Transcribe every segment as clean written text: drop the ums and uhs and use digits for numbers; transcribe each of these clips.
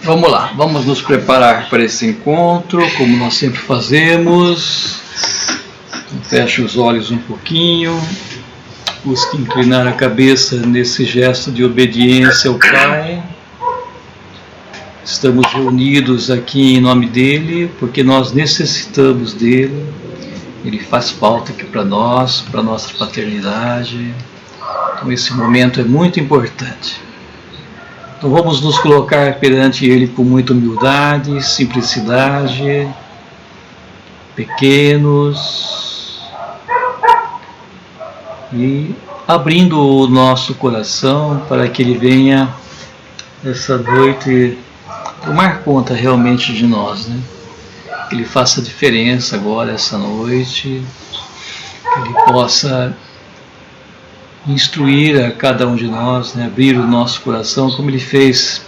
Vamos lá, vamos nos preparar para esse encontro, como nós sempre fazemos. Feche os olhos um pouquinho, busque inclinar a cabeça nesse gesto de obediência ao Pai. Estamos reunidos aqui em nome dEle, porque nós necessitamos dEle. Ele faz falta aqui para nós, para a nossa paternidade. Então esse momento é muito importante. Então vamos nos colocar perante Ele com muita humildade, simplicidade, pequenos, e abrindo o nosso coração para que Ele venha essa noite tomar conta realmente de nós, né? Que Ele faça diferença agora, essa noite, que Ele possa instruir a cada um de nós, né? Abrir o nosso coração, como Ele fez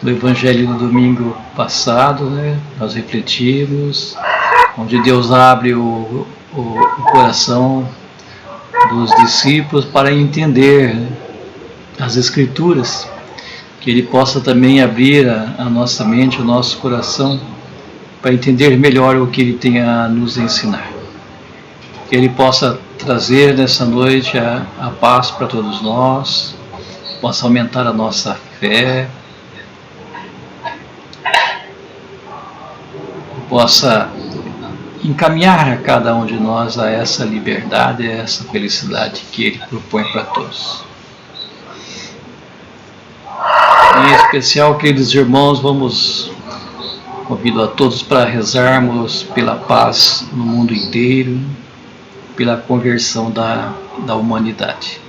no Evangelho do domingo passado, né? Nós refletimos, onde Deus abre o coração dos discípulos para entender, né, as Escrituras, que Ele possa também abrir a nossa mente, o nosso coração, para entender melhor o que Ele tem a nos ensinar. Que Ele possa trazer nessa noite a paz para todos nós, possa aumentar a nossa fé, possa encaminhar a cada um de nós a essa liberdade, a essa felicidade que Ele propõe para todos. Em especial, queridos irmãos, convido a todos para rezarmos pela paz no mundo inteiro, pela conversão da humanidade.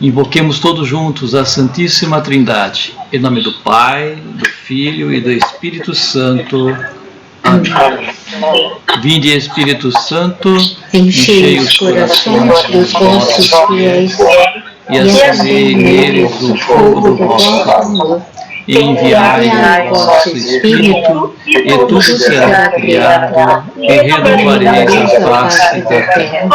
Invoquemos todos juntos a Santíssima Trindade, em nome do Pai, do Filho e do Espírito Santo. Amém. Vinde, Espírito Santo, enchei os corações dos vossos fiéis e acendei neles o fogo do vosso amor. E enviai o vosso Espírito, e tudo será criado, e renovareis a face da terra.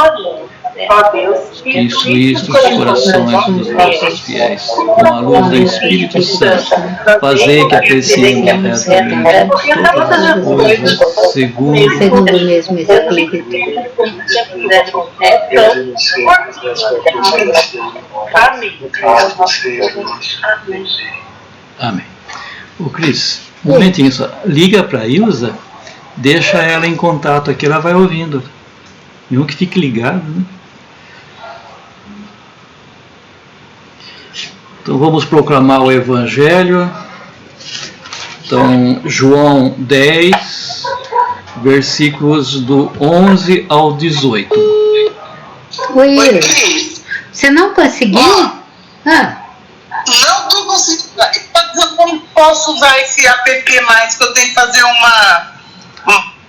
Que instruíste os corações dos vossos fiéis, com a luz do Espírito Santo, fazei que apreciemos retamente todas as coisas segundo o mesmo Espírito. Amém. Ô Cris, um momentinho só. Liga para a Ilza, deixa ela em contato aqui, ela vai ouvindo. Não que fique ligado, né? Então vamos proclamar o Evangelho. Então, João 10, versículos do 11 ao 18. Oi, você não conseguiu? Não estou conseguindo. Eu não posso usar esse app mais, que eu tenho que fazer uma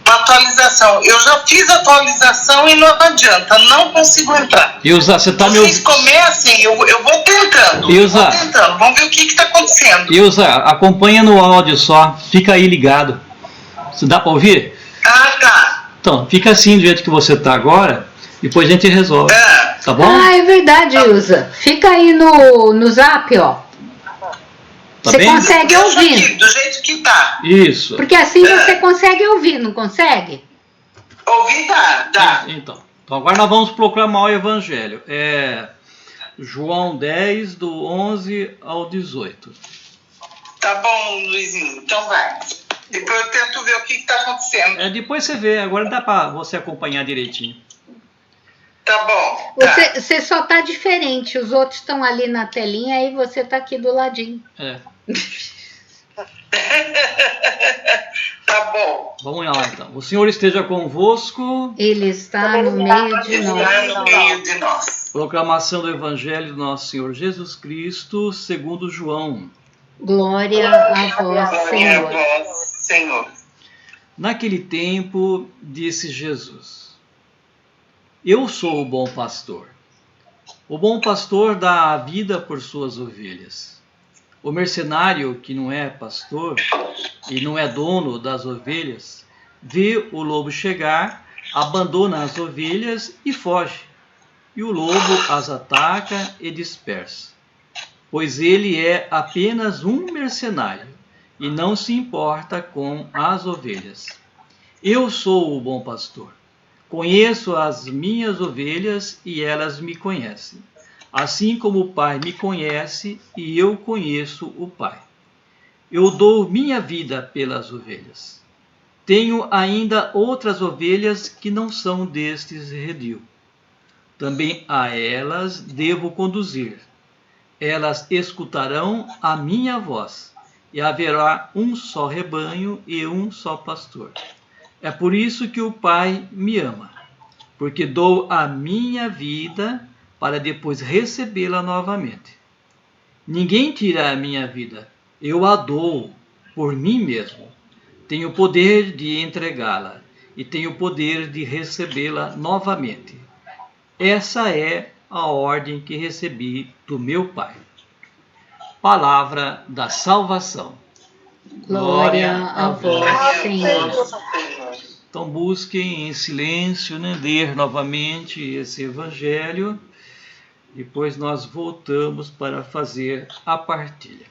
atualização. Eu já fiz a atualização e não adianta, não consigo entrar. Ilza, você está me ouvindo? Vocês comecem, eu vou tentando. Ilza, vamos ver o que está acontecendo. Ilza, acompanha no áudio só, fica aí ligado. Você dá para ouvir? Ah, tá. Então, fica assim do jeito que você está agora, depois a gente resolve. Tá bom? Ah, é verdade, Ilza. Fica aí no zap, ó. Tá você bem? consegue ouvir. Aqui, do jeito que tá. Isso. Porque assim você consegue ouvir, não consegue? Ouvir dá. Então agora nós vamos proclamar o Evangelho. João 10, do 11 ao 18. Tá bom, Luizinho. Então vai. Depois eu tento ver o que está acontecendo. Depois você vê. Agora dá para você acompanhar direitinho. Tá bom. Você só tá diferente. Os outros estão ali na telinha, aí você tá aqui do ladinho. Tá bom. Vamos lá então. O Senhor esteja convosco. Ele está no meio de nós. Está no meio de nós. Proclamação do Evangelho do nosso Senhor Jesus Cristo, segundo João. Glória a vós, Glória Senhor. a vós, Senhor. Naquele tempo, disse Jesus: Eu sou o bom pastor. O bom pastor dá a vida por suas ovelhas. O mercenário, que não é pastor e não é dono das ovelhas, vê o lobo chegar, abandona as ovelhas e foge. e o lobo as ataca e dispersa, pois ele é apenas um mercenário e não se importa com as ovelhas. Eu sou o bom pastor. Conheço as minhas ovelhas e elas me conhecem, assim como o Pai me conhece e eu conheço o Pai. Eu dou minha vida pelas ovelhas. Tenho ainda outras ovelhas que não são destes redil. Também a elas devo conduzir. Elas escutarão a minha voz, e haverá um só rebanho e um só pastor. É por isso que o Pai me ama, porque dou a minha vida para depois recebê-la novamente. Ninguém tira a minha vida, eu a dou por mim mesmo. Tenho o poder de entregá-la e tenho o poder de recebê-la novamente. Essa é a ordem que recebi do meu Pai. Palavra da salvação. Glória a vós, Senhor. Então busquem em silêncio, né, ler novamente esse evangelho. Depois nós voltamos para fazer a partilha.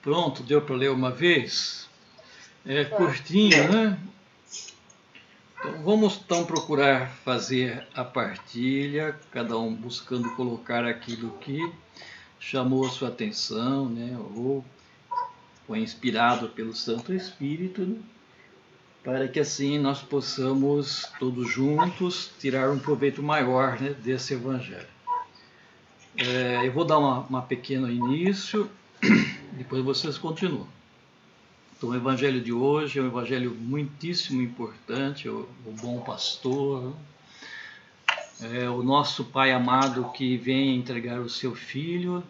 Pronto, deu para ler uma vez? É curtinho, né? Então, vamos então procurar fazer a partilha, cada um buscando colocar aquilo que chamou a sua atenção, né? Ou foi inspirado pelo Santo Espírito, né? Para que assim nós possamos todos juntos tirar um proveito maior, né, desse Evangelho. Eu vou dar uma pequeno início, depois vocês continuam. Então, o Evangelho de hoje é um Evangelho muitíssimo importante, o bom pastor, o nosso Pai amado que vem entregar o seu Filho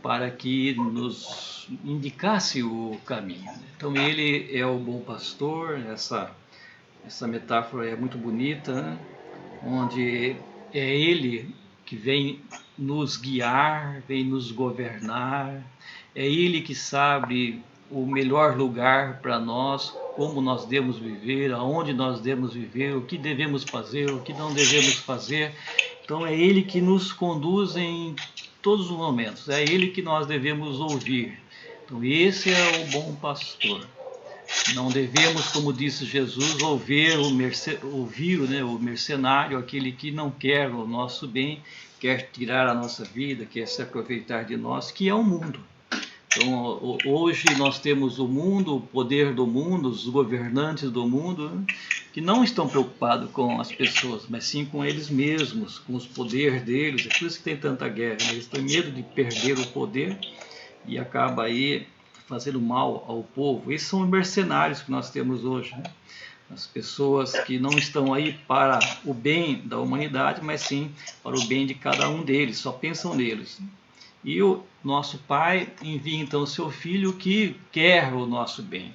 para que nos indicasse o caminho. Então, ele é o bom pastor, essa metáfora é muito bonita, né? Onde é ele que vem nos guiar, vem nos governar, é ele que sabe o melhor lugar para nós, como nós devemos viver, aonde nós devemos viver, o que devemos fazer, o que não devemos fazer. Então é ele que nos conduz em todos os momentos, é ele que nós devemos ouvir. Então esse é o bom pastor. Não devemos, como disse Jesus, ouvir o mercenário, aquele que não quer o nosso bem, quer tirar a nossa vida, quer se aproveitar de nós, que é o mundo. Então, hoje nós temos o mundo, o poder do mundo, os governantes do mundo, que não estão preocupados com as pessoas, mas sim com eles mesmos, com os poderes deles. É por isso que tem tanta guerra, né? Eles têm medo de perder o poder e acaba aí fazendo mal ao povo. Esses são os mercenários que nós temos hoje, né? As pessoas que não estão aí para o bem da humanidade, mas sim para o bem de cada um deles, só pensam neles. E o nosso Pai envia então o seu Filho que quer o nosso bem.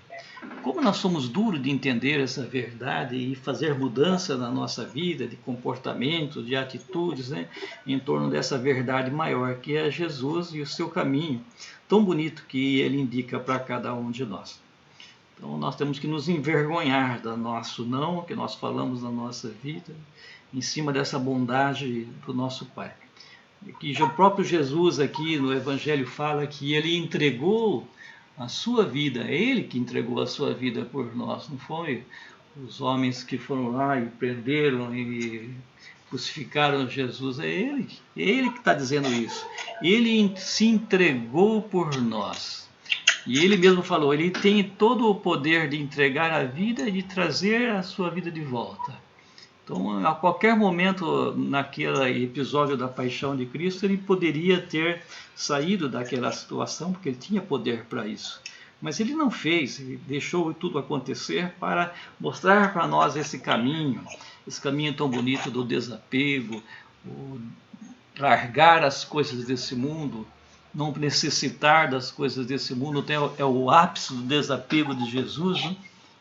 Como nós somos duros de entender essa verdade e fazer mudança na nossa vida, de comportamento, de atitudes, né, em torno dessa verdade maior que é Jesus e o seu caminho, tão bonito que ele indica para cada um de nós. Então nós temos que nos envergonhar do nosso não, que nós falamos na nossa vida, em cima dessa bondade do nosso Pai. Que o próprio Jesus aqui no Evangelho fala que ele entregou a sua vida, é ele que entregou a sua vida por nós, não foi os homens que foram lá e prenderam e crucificaram Jesus, é ele que está dizendo isso. Ele se entregou por nós. E ele mesmo falou, ele tem todo o poder de entregar a vida e de trazer a sua vida de volta. Então, a qualquer momento, naquele episódio da paixão de Cristo, ele poderia ter saído daquela situação, porque ele tinha poder para isso. Mas ele não fez, ele deixou tudo acontecer para mostrar para nós esse caminho tão bonito do desapego, o largar as coisas desse mundo, não necessitar das coisas desse mundo. Então, é o ápice do desapego de Jesus, né?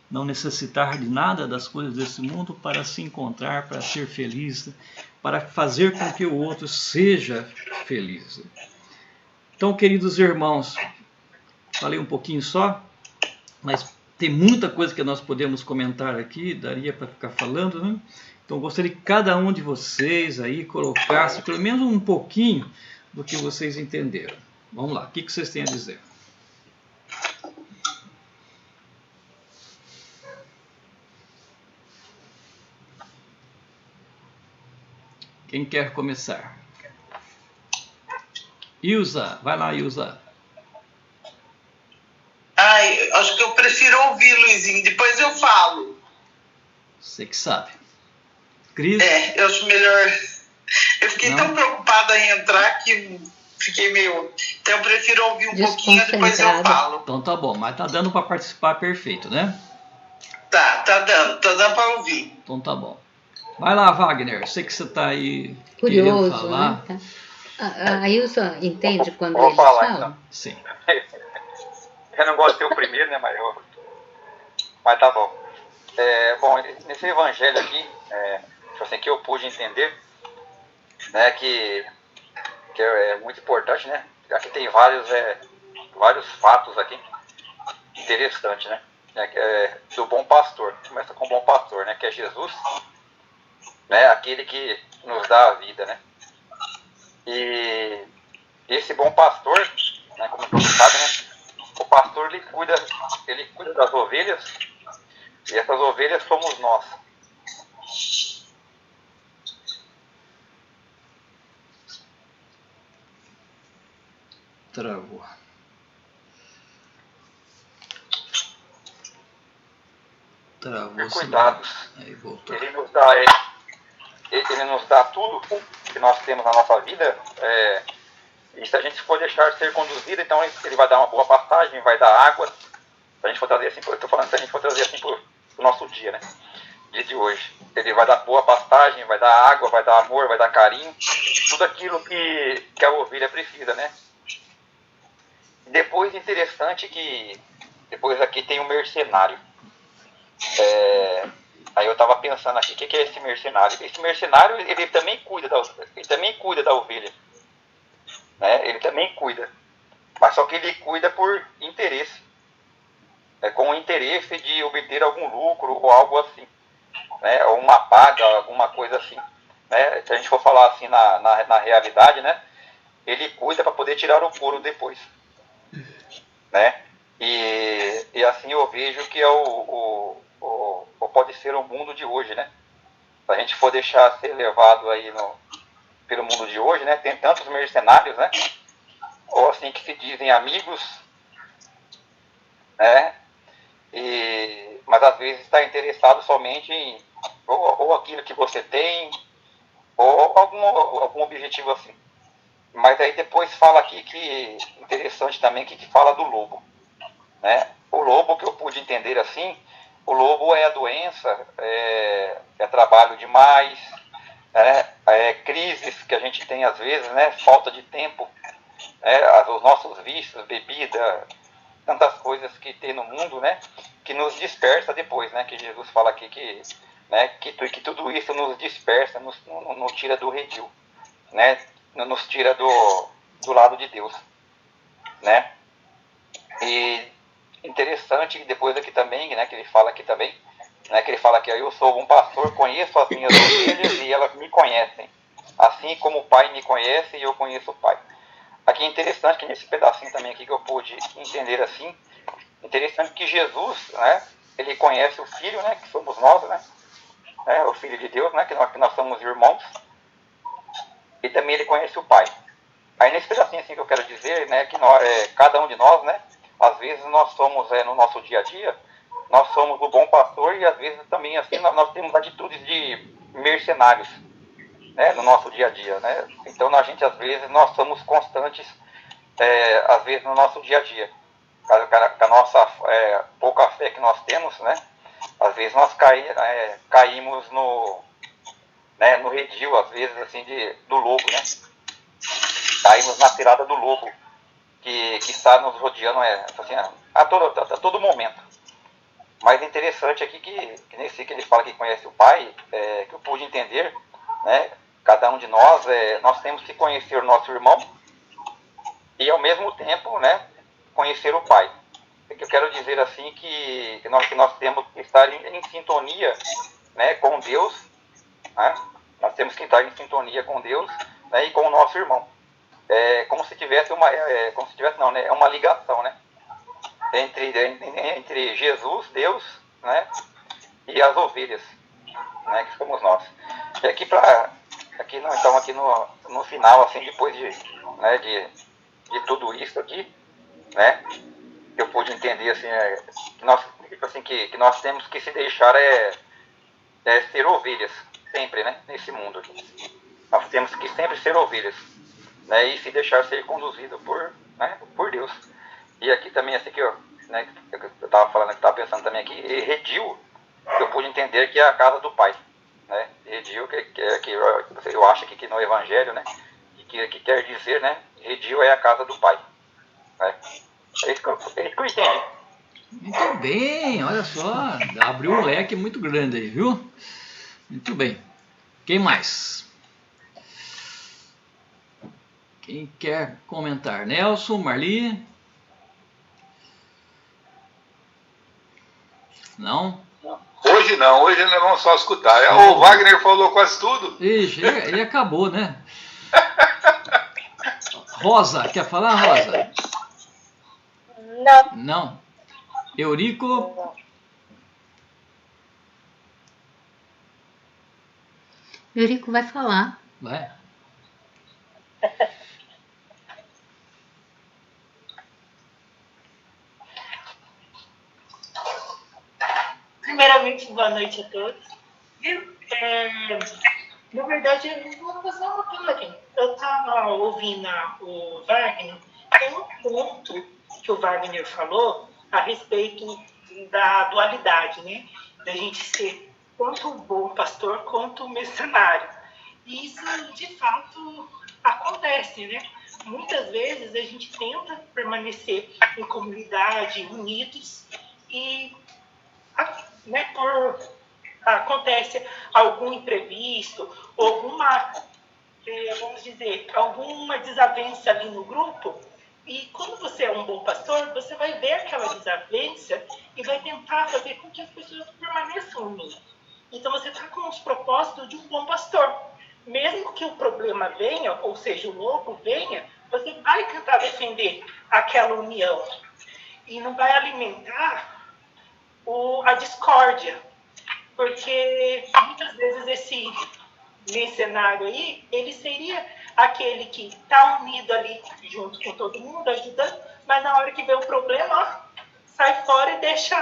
Não necessitar de nada das coisas desse mundo para se encontrar, para ser feliz, para fazer com que o outro seja feliz. Então, queridos irmãos, falei um pouquinho só, mas tem muita coisa que nós podemos comentar aqui, daria para ficar falando, né? Então, gostaria que cada um de vocês aí colocasse pelo menos um pouquinho do que vocês entenderam. Vamos lá, o que vocês têm a dizer? Quem quer começar? Ilza, vai lá, Ilza. Ai, acho que eu prefiro ouvir, Luizinho, depois eu falo. Você que sabe. Cris? Eu acho melhor. Eu fiquei tão preocupada em entrar que fiquei meio... Então eu prefiro ouvir um pouquinho, depois eu falo. Então tá bom, mas tá dando para participar perfeito, né? Tá dando para ouvir. Então tá bom. Vai lá, Wagner, sei que você está aí curioso, falar. Né? A Ilza entende quando eles falam? Então. Sim. Eu não gosto de ser o primeiro, né, mas tá bom. Bom, nesse evangelho aqui, assim, que eu pude entender, né, que é muito importante, né? Aqui tem vários fatos aqui interessantes, né? Do bom pastor. Começa com o bom pastor, né? Que é Jesus, né? Aquele que nos dá a vida, né? E esse bom pastor, né, como todos sabem, né? O pastor ele cuida das ovelhas, e essas ovelhas somos nós. Travou. Cuidados. Aí voltou. Ele nos dá tudo que nós temos na nossa vida. E se a gente for deixar ser conduzido, então ele vai dar uma boa pastagem, vai dar água. Se a gente for trazer assim, eu estou falando se a gente for trazer assim para o nosso dia, né? Dia de hoje. Ele vai dar boa pastagem, vai dar água, vai dar amor, vai dar carinho. Tudo aquilo que a ovelha precisa, né? Depois, interessante que depois aqui tem um mercenário. Aí eu estava pensando aqui, o que é esse mercenário? Esse mercenário, ele também cuida da ovelha. Né? Ele também cuida. Mas só que ele cuida por interesse. Com o interesse de obter algum lucro ou algo assim. Né? Ou uma paga, alguma coisa assim. Né? Se a gente for falar assim na realidade, né? Ele cuida para poder tirar o couro depois. né? E assim eu vejo que é pode ser o mundo de hoje, né? Se a gente for deixar ser levado aí pelo mundo de hoje, né? Tem tantos mercenários, né? Ou assim que se dizem amigos, né? Mas às vezes está interessado somente em ou aquilo que você tem, ou algum objetivo assim. Mas aí depois fala aqui que interessante também que fala do lobo, né? O lobo, que eu pude entender assim, o lobo é a doença, é trabalho demais, crises que a gente tem às vezes, né? Falta de tempo, os nossos vícios, bebida, tantas coisas que tem no mundo, né? Que nos dispersa depois, né? Que Jesus fala aqui que tudo isso nos dispersa, nos tira do redil, né? Nos tira do lado de Deus, né? E interessante depois aqui também, né? Que ele fala aqui também, né? Que ele fala que eu sou um pastor, conheço as minhas ovelhas e elas me conhecem, assim como o Pai me conhece e eu conheço o Pai. Aqui é interessante que nesse pedacinho também aqui que eu pude entender assim, interessante que Jesus, né? Ele conhece o Filho, né? Que somos nós, né? O Filho de Deus, né? Que nós somos irmãos. E também ele conhece o Pai. Aí nesse pedacinho assim que eu quero dizer, né? Que cada um de nós, né? Às vezes nós somos, no nosso dia a dia, nós somos o bom pastor e às vezes também assim nós temos atitudes de mercenários, né? No nosso dia a dia, né? Então a gente às vezes nós somos constantes, às vezes no nosso dia a dia. Com a nossa pouca fé que nós temos, né? Às vezes nós caímos no redil, às vezes assim do lobo, né? Caímos na tirada do lobo que está nos rodeando assim, a todo momento. Mas interessante aqui que nesse que ele fala que conhece o Pai, que eu pude entender, né? Cada um de nós, nós temos que conhecer o nosso irmão e ao mesmo tempo, né? Conhecer o Pai. É que eu quero dizer assim que nós temos que estar em sintonia, né? Com Deus, né? Nós temos que estar em sintonia com Deus, né? E com o nosso irmão. Como se tivesse uma ligação, né? Entre Jesus, Deus, né? E as ovelhas, né? Que somos nós. E aqui no final, assim, depois de tudo isso aqui, né? Eu pude entender assim, que nós temos que se deixar ser ovelhas sempre, né? Nesse mundo aqui. Nós temos que sempre ser ovelhas, né? E se deixar ser conduzido por Deus. E aqui também assim que eu estava falando, que estava pensando também aqui, redil, eu pude entender que é a casa do Pai, né? Redil que eu acho que no Evangelho, né? Que quer dizer, né? Redil é a casa do Pai, né? É isso que eu entendi. Muito bem, olha só, abriu um leque muito grande aí, viu? Muito bem. Quem mais? Quem quer comentar? Nelson, Marli? Não? Hoje não, hoje nós vamos só escutar. O Wagner falou quase tudo. Ixi, ele acabou, né? Rosa, quer falar, Rosa? Não. Não. Eurico? Eurico vai falar. Vai. Primeiramente, boa noite a todos. Na verdade, eu vou fazer uma pergunta. Eu estava ouvindo o Wagner. Tem um ponto que o Wagner falou a respeito da dualidade, né? Da gente ser tanto o bom pastor quanto o mercenário. E isso, de fato, acontece, né? Muitas vezes a gente tenta permanecer em comunidade, unidos, e acontece algum imprevisto, alguma, vamos dizer, alguma desavença ali no grupo, e quando você é um bom pastor, você vai ver aquela desavença e vai tentar fazer com que as pessoas permaneçam unidas. Então você está com os propósitos de um bom pastor. Mesmo que o problema venha, ou seja, o lobo venha, você vai tentar defender aquela união. e não vai alimentar a discórdia. Porque muitas vezes esse mercenário aí, ele seria aquele que está unido ali junto com todo mundo, ajudando, mas na hora que vê o problema, ó, sai fora e deixa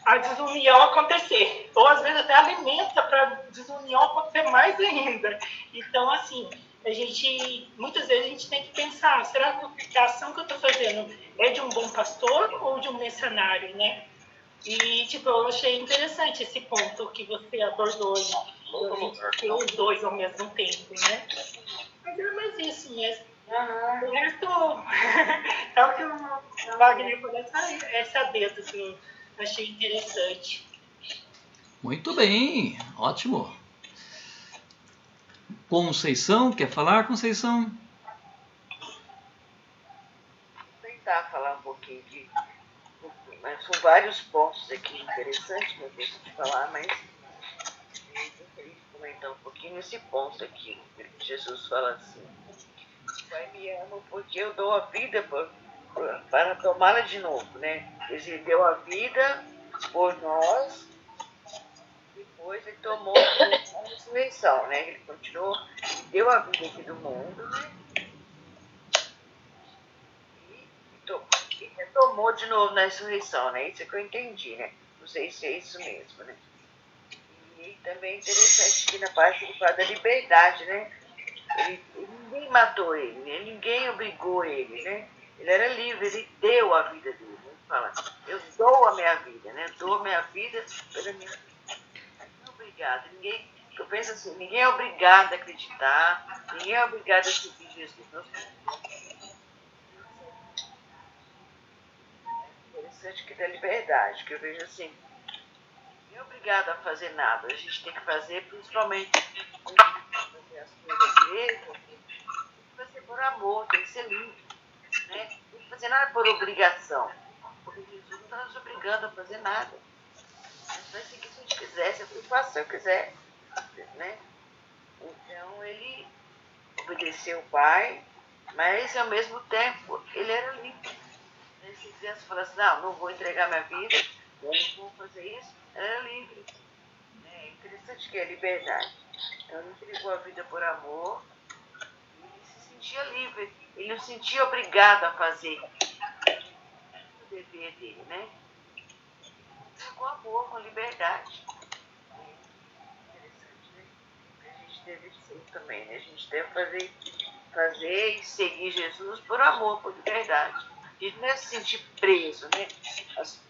a desunião acontecer. Ou às vezes até alimenta para a desunião acontecer mais ainda. Então, assim, muitas vezes a gente tem que pensar, será que a ação que eu estou fazendo é de um bom pastor ou de um mercenário, né? E, tipo, eu achei interessante esse ponto que você abordou, ter os dois ao mesmo tempo, né? Mas é mais isso mesmo. O resto é o que o Wagner falou, essa dedo que eu achei interessante. Muito bem, ótimo. Conceição, quer falar, Conceição? Vou tentar falar um pouquinho mas são vários pontos aqui interessantes que eu tenho de falar, mas eu gostaria de comentar um pouquinho esse ponto aqui, que Jesus fala assim: o Pai me ama porque eu dou a vida para tomá-la de novo, né? Ele deu a vida por nós, depois ele tomou a ressurreição, né? Ele continuou, deu a vida aqui do mundo, né? E retomou de novo na ressurreição, né? Isso é que eu entendi, né? Não sei se é isso mesmo, né? E também é interessante que na parte ele fala da liberdade, né? Ninguém matou ele, né? Ninguém obrigou ele, né? Ele era livre, ele deu a vida dele. Ele fala, eu dou a minha vida, né? Eu dou a minha vida pela minha vida. Não é obrigado. Eu penso assim, ninguém é obrigado a acreditar, ninguém é obrigado a seguir Jesus. Interessante que da liberdade, que eu vejo assim, não é obrigado a fazer nada, a gente tem que fazer, principalmente fazer as coisas dele, tem que fazer por amor, tem que ser livre, né? Não tem que fazer nada por obrigação, porque Jesus não está nos obrigando a fazer nada. A gente vai seguir se a gente quiser, se eu faço, se eu quiser, né? Então ele obedeceu o Pai, mas ao mesmo tempo ele era livre. Se quisesse falar assim, não vou entregar minha vida, eu não vou fazer isso, era livre. É interessante que é a liberdade. Então ele entregou a vida por amor e ele se sentia livre. Ele não se sentia obrigado a fazer o dever dele, né? Com amor, com liberdade. É interessante, né? A gente deve ser também, né? A gente deve fazer e seguir Jesus por amor, por liberdade. A gente não é se sentir preso, né?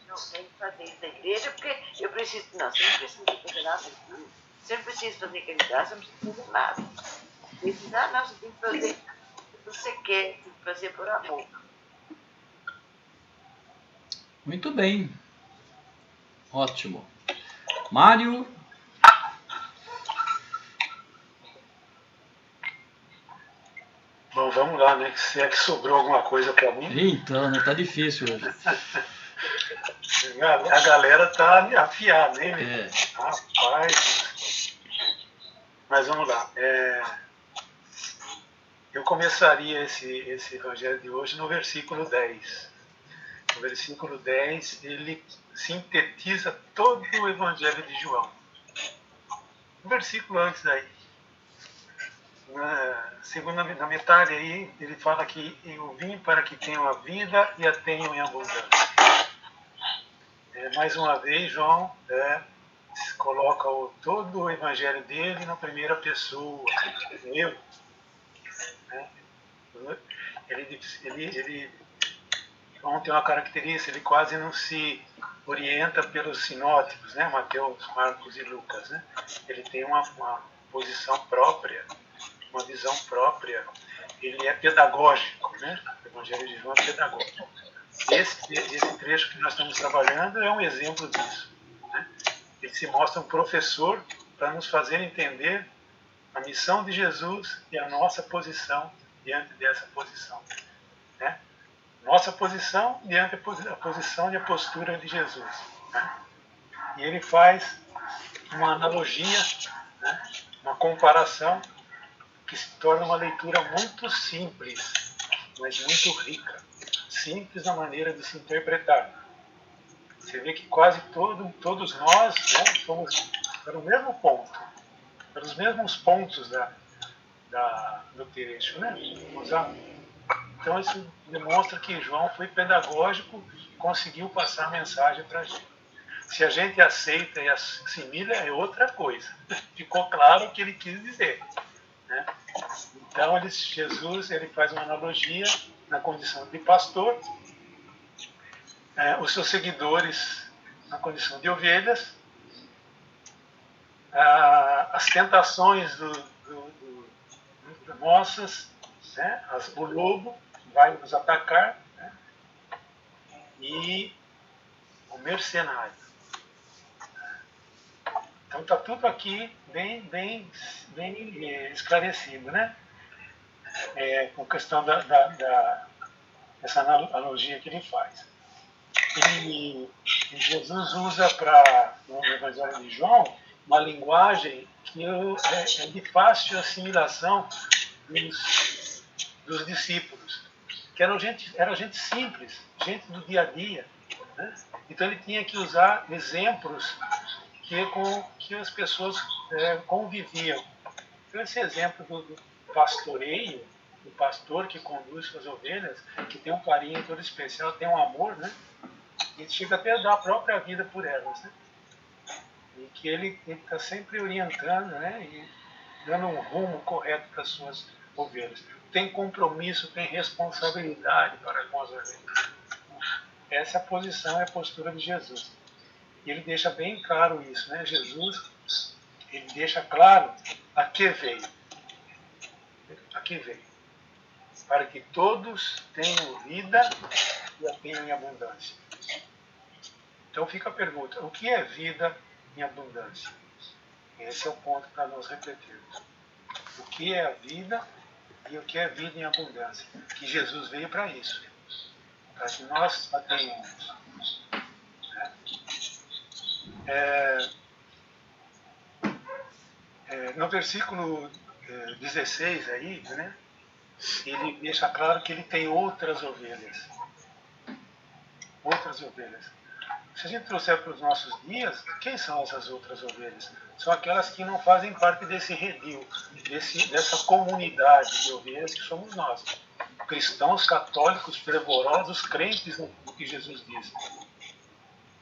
Não tem que fazer isso na igreja porque eu preciso. Não, você não precisa fazer nada. Você não precisa fazer aquele gasto, você não precisa fazer nada. Precisar, não, você tem que fazer o que você quer, tem que fazer por amor. Muito bem. Ótimo. Mário? Bom, vamos lá, né? Se é que sobrou alguma coisa para mim. Então, né? Tá difícil hoje. A galera tá afiada, hein? É. Rapaz. Mas vamos lá. Eu começaria esse evangelho de hoje no versículo 10. No versículo 10, ele sintetiza todo o evangelho de João. Um versículo antes aí. Na metade aí, ele fala que eu vim para que tenham a vida e a tenham em abundância. Mais uma vez, João coloca todo o evangelho dele na primeira pessoa, eu. João tem uma característica, ele quase não se orienta pelos sinóticos, né? Mateus, Marcos e Lucas, né? Ele tem uma posição própria, uma visão própria, ele é pedagógico, né? O Evangelho de João é pedagógico. Esse trecho que nós estamos trabalhando é um exemplo disso, né? Ele se mostra um professor para nos fazer entender a missão de Jesus e a nossa posição diante dessa posição, né? Nossa posição diante da posição e a postura de Jesus, né? E ele faz uma analogia, né? Uma comparação que se torna uma leitura muito simples, mas muito rica. simples na maneira de se interpretar. Você vê que quase todos nós, né, fomos para o mesmo ponto, para os mesmos pontos do trecho, né? Então isso demonstra que João foi pedagógico e conseguiu passar a mensagem para a gente. Se a gente aceita e assimila é outra coisa. Ficou claro o que ele quis dizer, né? Então Jesus ele faz uma analogia na condição de pastor, os seus seguidores na condição de ovelhas, as tentações nossas, né? O lobo vai nos atacar, né? E o mercenário. Então está tudo aqui bem esclarecido, né? Com questão dessa analogia que ele faz. E Jesus usa no Evangelho de João uma linguagem que é de fácil assimilação dos discípulos, que era gente simples, gente do dia a dia, né? Então ele tinha que usar exemplos que as pessoas conviviam. Então esse exemplo do pastoreio, do pastor que conduz suas ovelhas, que tem um carinho todo especial, tem um amor, né? E chega até a dar a própria vida por elas, né? E que ele está sempre orientando, né? E dando um rumo correto para as suas ovelhas. Tem compromisso, tem responsabilidade para com as ovelhas. Essa é a posição, é a postura de Jesus. E ele deixa bem claro isso, né? Jesus, ele deixa claro a que veio. A que veio. Para que todos tenham vida e a tenham em abundância. Então fica a pergunta, o que é vida em abundância? Esse é o ponto para nós refletirmos. O que é a vida e o que é vida em abundância? Que Jesus veio para isso, para que nós a tenhamos. No versículo 16 aí, né, ele deixa claro que ele tem outras ovelhas. Outras ovelhas. Se a gente trouxer para os nossos dias, quem são essas outras ovelhas? São aquelas que não fazem parte desse redil, dessa comunidade de ovelhas que somos nós. Cristãos, católicos, fervorosos, crentes no que Jesus diz.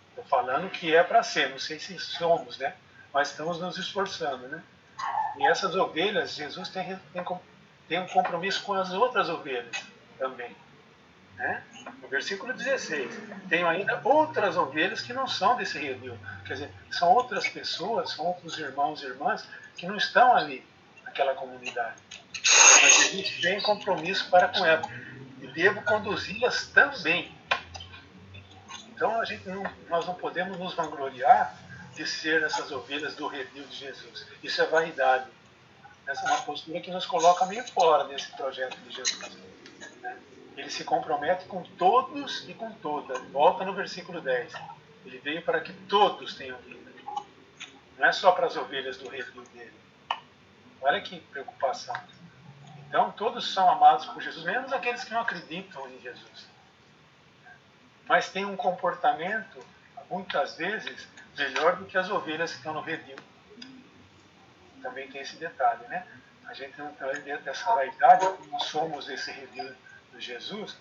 Estou falando que é para ser, não sei se somos, né? Mas estamos nos esforçando, né? E essas ovelhas, Jesus tem um compromisso com as outras ovelhas também. Né? No versículo 16, tenho ainda outras ovelhas que não são desse redil. Quer dizer, são outras pessoas, são outros irmãos e irmãs que não estão ali, naquela comunidade. Mas Jesus tem compromisso para com elas. E devo conduzi-las também. Então nós não podemos nos vangloriar de ser essas ovelhas do redil de Jesus. Isso é vaidade. Essa é uma postura que nos coloca meio fora desse projeto de Jesus. Né? Ele se compromete com todos e com todas. Volta no versículo 10. Ele veio para que todos tenham vida. Não é só para as ovelhas do redil dele. Olha que preocupação. Então todos são amados por Jesus, menos aqueles que não acreditam em Jesus. Mas tem um comportamento, muitas vezes, melhor do que as ovelhas que estão no redil. Também tem esse detalhe, né? A gente não está dentro dessa vaidade, nós somos esse redil de Jesus,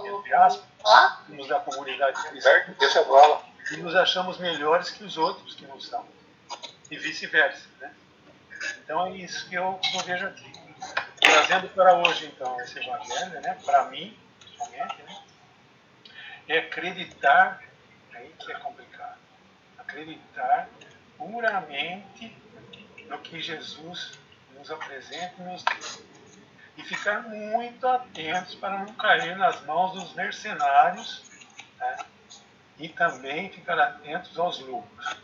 entre aspas, somos da comunidade cristã, e nos achamos melhores que os outros que não são. E vice-versa, né? Então é isso que eu vejo aqui. Trazendo para hoje, então, esse evangelho, né? Para mim, somente, né? É acreditar, aí que é complicado, acreditar puramente no que Jesus nos apresenta e nos diz. E ficar muito atentos para não cair nas mãos dos mercenários, tá? E também ficar atentos aos lobos.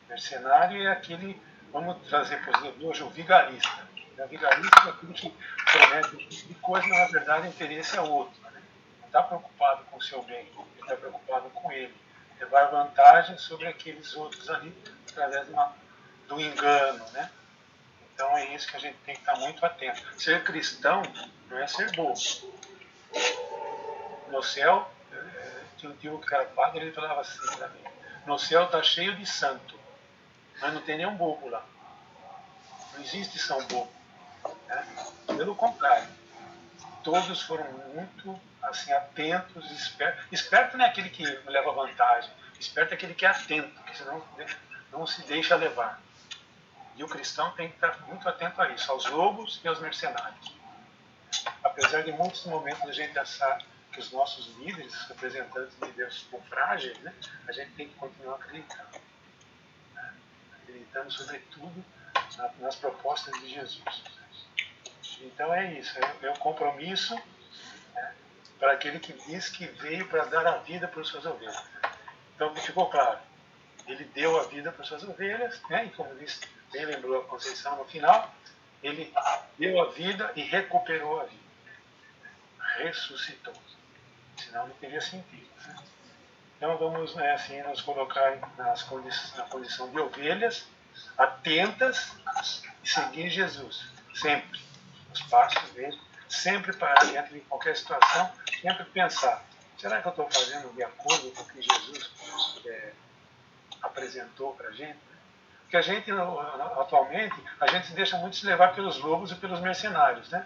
Mercenário é aquele, vamos trazer, por exemplo, hoje o vigarista. O vigarista é aquele que promete um tipo de coisa, mas na verdade o interesse é outro. Né? Não está preocupado com o seu bem, ele está preocupado com ele. Levar vantagem sobre aqueles outros ali, através do engano, né? Então é isso que a gente tem que estar muito atento. Ser cristão não é ser bobo. no céu, tinha um tio que era padre, ele falava assim para mim: no céu está cheio de santo, mas não tem nenhum bobo lá. Não existe São Bobo. Né? Pelo contrário, todos foram muito assim, atentos, espertos. Esperto não é aquele que leva vantagem, esperto é aquele que é atento, que senão não se deixa levar. E o cristão tem que estar muito atento a isso, aos lobos e aos mercenários. Apesar de muitos momentos a gente achar que os nossos líderes, representantes de Deus, são frágeis, né? A gente tem que continuar acreditando. Né? Acreditando, sobretudo, nas propostas de Jesus. Então é isso, é um compromisso, né, para aquele que diz que veio para dar a vida por suas ovelhas. Então ficou claro, ele deu a vida por suas ovelhas, né, e como disse, bem lembrou a Conceição no final, ele deu a vida e recuperou a vida, ressuscitou, senão não teria sentido. Né? Então vamos, né, assim, nos colocar na condição de ovelhas, atentas e seguir Jesus, sempre, os passos dele, sempre parar diante de qualquer situação, sempre pensar, será que eu estou fazendo de acordo com o que Jesus apresentou para a gente? Porque a gente, atualmente, a gente se deixa muito se levar pelos lobos e pelos mercenários, né?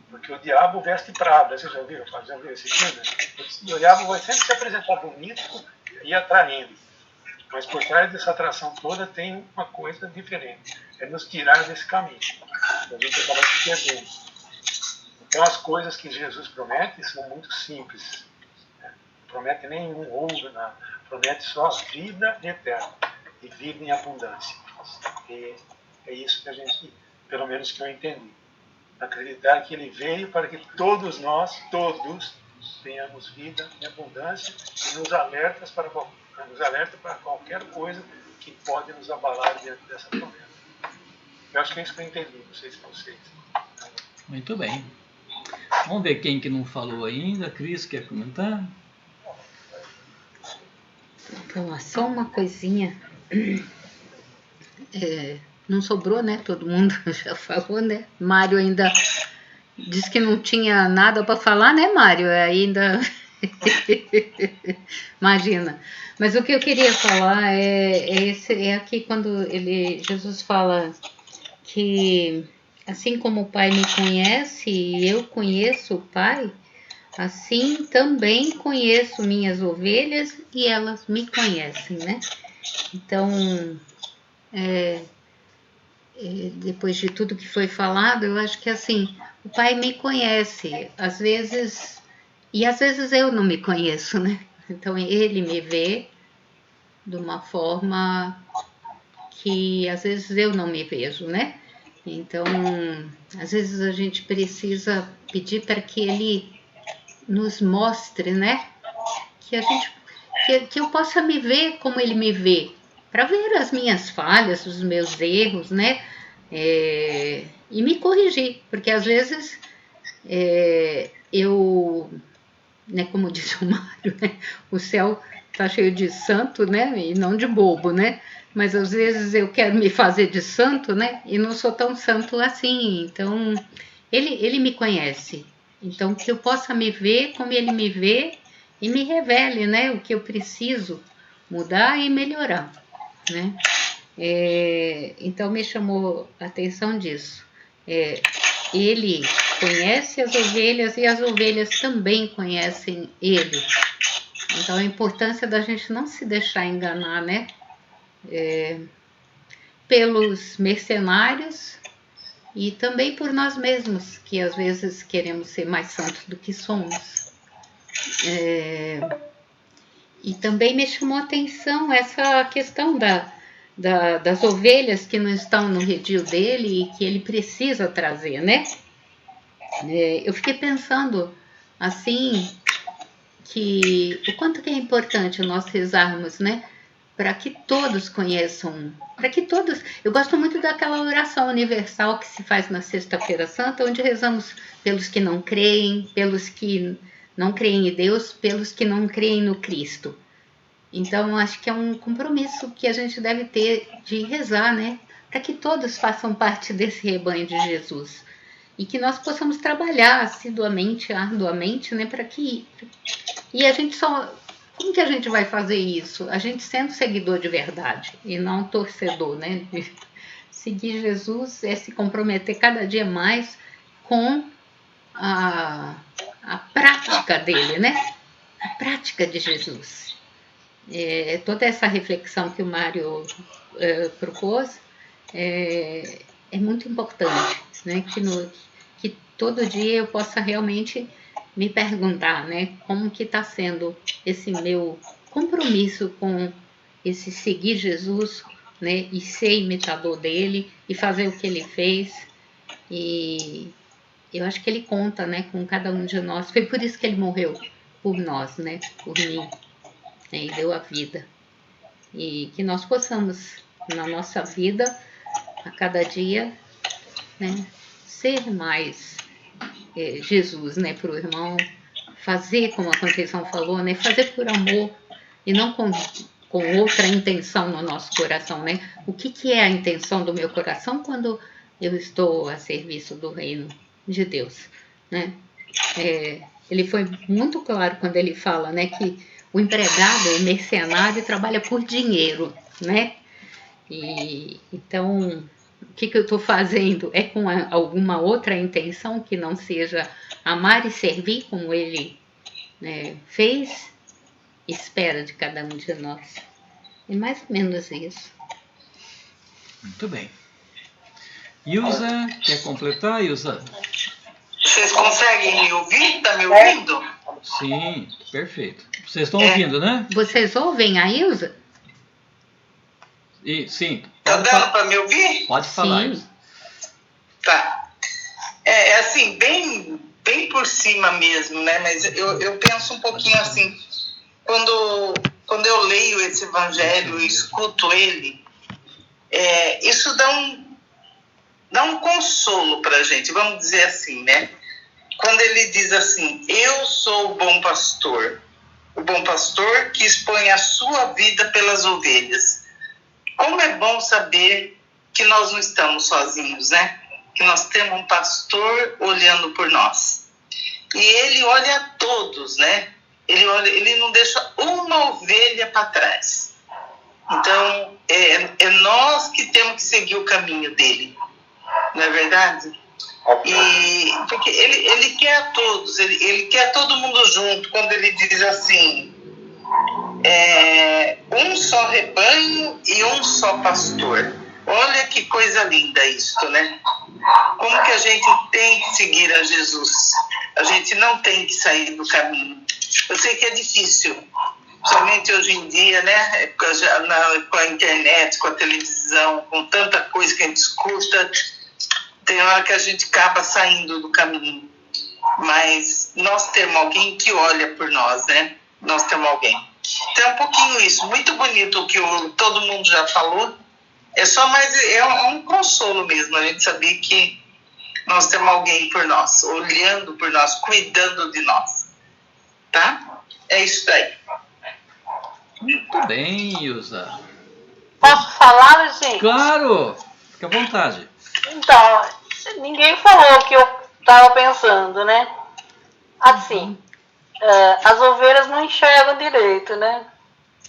Porque o diabo veste Prada, você já viu esse filme? O diabo vai sempre se apresentar bonito e atraente. Mas por trás dessa atração toda tem uma coisa diferente. É nos tirar desse caminho. A gente acaba se perdendo. Então as coisas que Jesus promete são muito simples. Né? Não promete nenhum ouro, nada. Promete só a vida eterna. E vida em abundância. E é isso que a gente, pelo menos que eu entendi. Acreditar que ele veio para que todos nós, todos, tenhamos vida em abundância e nos alerta para qualquer coisa que pode nos abalar diante dessa promessa. Eu acho que é isso que eu entendi, não sei se vocês. Muito bem. Vamos ver quem que não falou ainda. Cris, quer comentar? Então, só uma coisinha. Não sobrou, né? Todo mundo já falou, né? Mário ainda disse que não tinha nada para falar, né, Mário? Ainda... Imagina. Mas o que eu queria falar é aqui quando Jesus fala que assim como o Pai me conhece e eu conheço o Pai, assim também conheço minhas ovelhas e elas me conhecem, né? Então, depois de tudo que foi falado, eu acho que assim, o Pai me conhece, às vezes eu não me conheço, né? Então ele me vê de uma forma que às vezes eu não me vejo, né? Então, às vezes a gente precisa pedir para que ele nos mostre, né? Que eu possa me ver como ele me vê, para ver as minhas falhas, os meus erros, né? E me corrigir, porque às vezes né, como diz o Mário, né, o céu está cheio de santo, né, e não de bobo, né? Mas às vezes eu quero me fazer de santo, né, e não sou tão santo assim. Então, ele me conhece. Então, que eu possa me ver como ele me vê e me revele, né, o que eu preciso mudar e melhorar, né? Então, me chamou a atenção disso. Ele conhece as ovelhas e as ovelhas também conhecem ele. Então, a importância da gente não se deixar enganar, né? Pelos mercenários e também por nós mesmos, que às vezes queremos ser mais santos do que somos. E também me chamou a atenção essa questão das ovelhas que não estão no redil dele e que ele precisa trazer, né? Eu fiquei pensando assim, que o quanto que é importante nós rezarmos, né? Para que todos conheçam, para que todos... Eu gosto muito daquela oração universal que se faz na Sexta-feira Santa, onde rezamos pelos que não creem, pelos que não creem em Deus, pelos que não creem no Cristo. Então, acho que é um compromisso que a gente deve ter de rezar, né? Para que todos façam parte desse rebanho de Jesus. e que nós possamos trabalhar assiduamente, arduamente, né, para que... E a gente só... Como que a gente vai fazer isso? A gente sendo seguidor de verdade e não torcedor, né? Seguir Jesus é se comprometer cada dia mais com a prática dele, né? A prática de Jesus. Toda essa reflexão que o Mário propôs é muito importante, né? Que todo dia eu possa realmente me perguntar, né? Como que está sendo esse meu compromisso com esse seguir Jesus, né? E ser imitador dele e fazer o que ele fez. E eu acho que ele conta, né? Com cada um de nós. Foi por isso que ele morreu por nós, né? Por mim, né? E deu a vida. E que nós possamos, na nossa vida, a cada dia, né? Ser mais Jesus, né? Para o irmão. Fazer, como a Conceição falou, né? Fazer por amor e não com outra intenção no nosso coração, né? O que é a intenção do meu coração quando eu estou a serviço do reino de Deus, né? Ele foi muito claro quando ele fala, né, que o empregado, o mercenário, trabalha por dinheiro, né? E então, o que eu estou fazendo? É com alguma outra intenção que não seja amar e servir como ele, né, fez? Espera de cada um de nós. É mais ou menos isso. Muito bem. Ilza, quer completar, Ilza? Vocês conseguem me ouvir? Tá me ouvindo? Sim, perfeito. Vocês estão ouvindo, né? Vocês ouvem a Ilza? Sim. Tá dando para me ouvir? Pode falar, Sim. Ilza. Tá. É assim, bem por cima mesmo, né? Mas eu penso um pouquinho assim, quando eu leio esse evangelho e escuto ele, isso dá um consolo pra gente, vamos dizer assim, né? Quando ele diz assim, eu sou o bom pastor que expõe a sua vida pelas ovelhas. Como é bom saber que nós não estamos sozinhos, né? Que nós temos um pastor olhando por nós. E ele olha a todos, né? Ele não deixa uma ovelha para trás. Então, é nós que temos que seguir o caminho dele. Não é verdade? Porque ele quer a todos, ele quer todo mundo junto. Quando ele diz assim, um só rebanho e um só pastor. Olha que coisa linda isso, né? Como que a gente tem que seguir a Jesus? A gente não tem que sair do caminho. Eu sei que é difícil, somente hoje em dia, né? Com a internet, com a televisão, com tanta coisa que a gente escuta, tem hora que a gente acaba saindo do caminho. Mas nós temos alguém que olha por nós, né? Nós temos alguém. Então é um pouquinho isso, muito bonito o que todo mundo já falou. É um consolo mesmo, a gente saber que nós temos alguém por nós, olhando por nós, cuidando de nós. Tá? É isso daí. Muito bem, Ilza. Posso falar, gente? Claro! Fique à vontade. Então, ninguém falou o que eu estava pensando, né? Assim, as ovelhas não enxergam direito, né?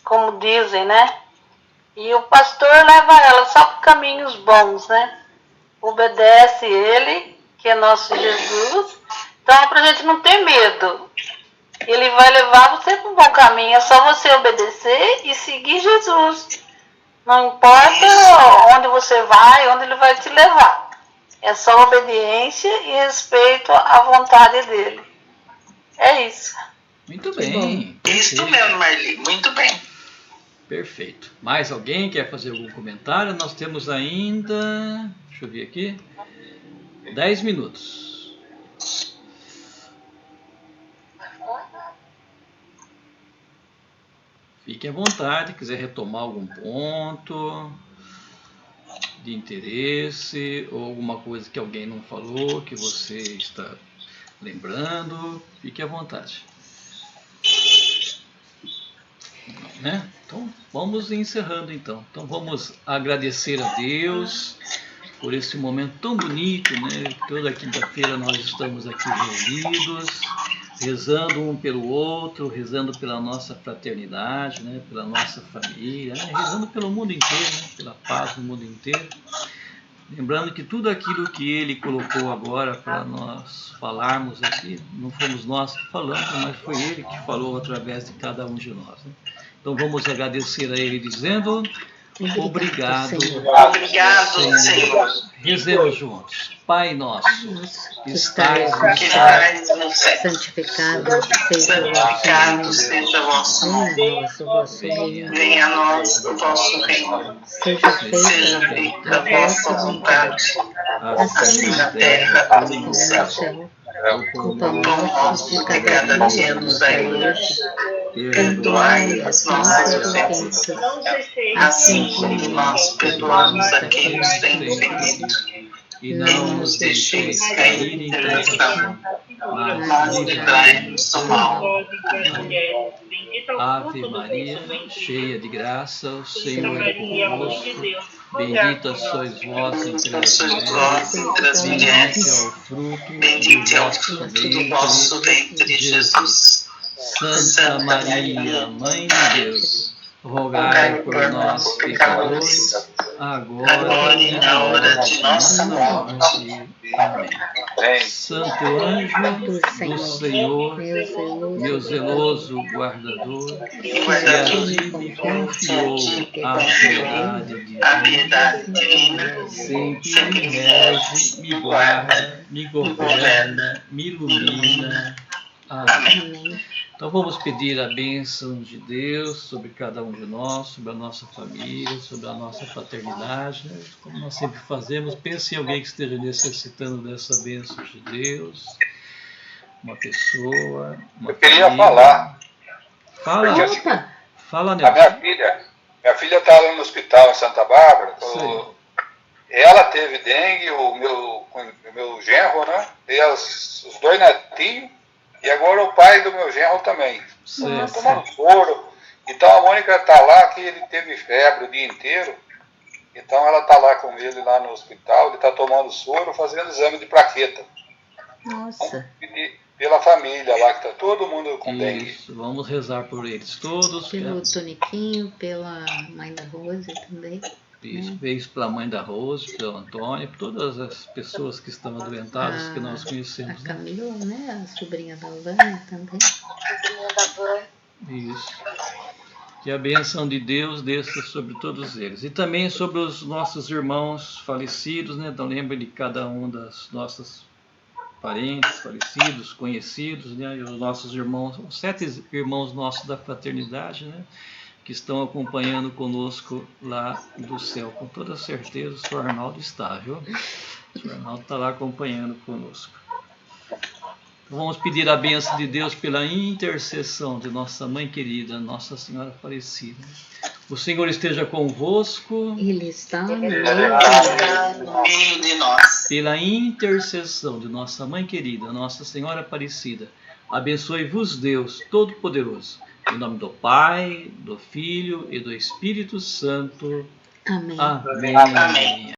Como dizem, né? E o pastor leva elas só por caminhos bons, né? Obedece ele, que é nosso Jesus. Então é pra gente não ter medo. Ele vai levar você para um bom caminho. É só você obedecer e seguir Jesus. Não importa onde você vai, onde ele vai te levar. É só obediência e respeito à vontade dele. É isso. Muito bem. Isso mesmo, Marli. Muito bem. Perfeito. Mais alguém quer fazer algum comentário? Nós temos ainda... Deixa eu ver aqui. 10 minutos. Fique à vontade, quiser retomar algum ponto de interesse ou alguma coisa que alguém não falou, que você está lembrando, fique à vontade. Né? Então, vamos encerrando então. Então, vamos agradecer a Deus por esse momento tão bonito, né? Toda quinta-feira nós estamos aqui reunidos, rezando um pelo outro, rezando pela nossa fraternidade, né? Pela nossa família, né? Rezando pelo mundo inteiro, né? Pela paz no mundo inteiro. Lembrando que tudo aquilo que ele colocou agora para nós falarmos aqui, não fomos nós que falamos, mas foi ele que falou através de cada um de nós, né? Então vamos agradecer a ele dizendo: obrigado, Obrigado, Senhor. Rezemos juntos. Pai nosso, Que estais estais no no céu, céu, santificado Santificado seja o vosso nome. seja o vosso Venha a nome. nós o vosso reino. Venha a nós o vosso reino. Seja Seja feita feita a vossa vontade, assim na terra como no céu. O pão nosso de cada dia nos dai hoje. Perdoai as nossas ofensas, assim como nós perdoamos a quem nos tem ofendido. e não nos deixeis cair em tentação, mas livrai-nos do mal. Ave Maria, cheia de graça, o Senhor é convosco. Bendita sois vós entre as mulheres, bendito é o fruto do vosso ventre, Jesus. Santa Maria, Mãe de Deus, rogai por nós, pecadores, agora e na hora de nossa morte. Amém. Santo anjo do Senhor, meu zeloso guardador, que a ti me confiou a piedade divina, sempre me rege, me guarda, me governa, me ilumina. Amém. Então vamos pedir a bênção de Deus sobre cada um de nós, sobre a nossa família, sobre a nossa fraternidade, né? Como nós sempre fazemos. Pense em alguém que esteja necessitando dessa bênção de Deus, uma pessoa, uma Eu queria família. falar. Fala, Porque, assim, fala, a Nelson. minha filha está lá no hospital em Santa Bárbara. Sim. Ela teve dengue, o meu genro, né? E os dois netinhos. E agora o pai do meu genro também. Certo. Tomando soro. Então a Mônica está lá, que ele teve febre o dia inteiro. Então ela está lá com ele lá no hospital, ele está tomando soro, fazendo exame de plaqueta. Nossa. E pela família lá, que está todo mundo com dengue. Isso, vamos rezar por eles todos. Pelo Toniquinho, pela mãe da Rose também. Isso, beijo pela mãe da Rose, pelo Antônio, por todas as pessoas que estão adoentadas, que nós conhecemos. A Camila, né? A sobrinha da Vânia também. Isso. Que a bênção de Deus desça sobre todos eles. E também sobre os nossos irmãos falecidos, né? Então lembre de cada um das nossas parentes falecidos, conhecidos, né? E os nossos irmãos, os 7 irmãos nossos da fraternidade, né? Que estão acompanhando conosco lá do céu. Com toda certeza o Sr. Arnaldo está, viu? O Sr. Arnaldo está lá acompanhando conosco. Então, vamos pedir a bênção de Deus pela intercessão de nossa mãe querida, Nossa Senhora Aparecida. O Senhor esteja convosco. Ele está no meio de nós. Pela intercessão de nossa mãe querida, Nossa Senhora Aparecida, abençoe-vos Deus Todo-Poderoso. Em nome do Pai, do Filho e do Espírito Santo. Amém. Amém. Amém.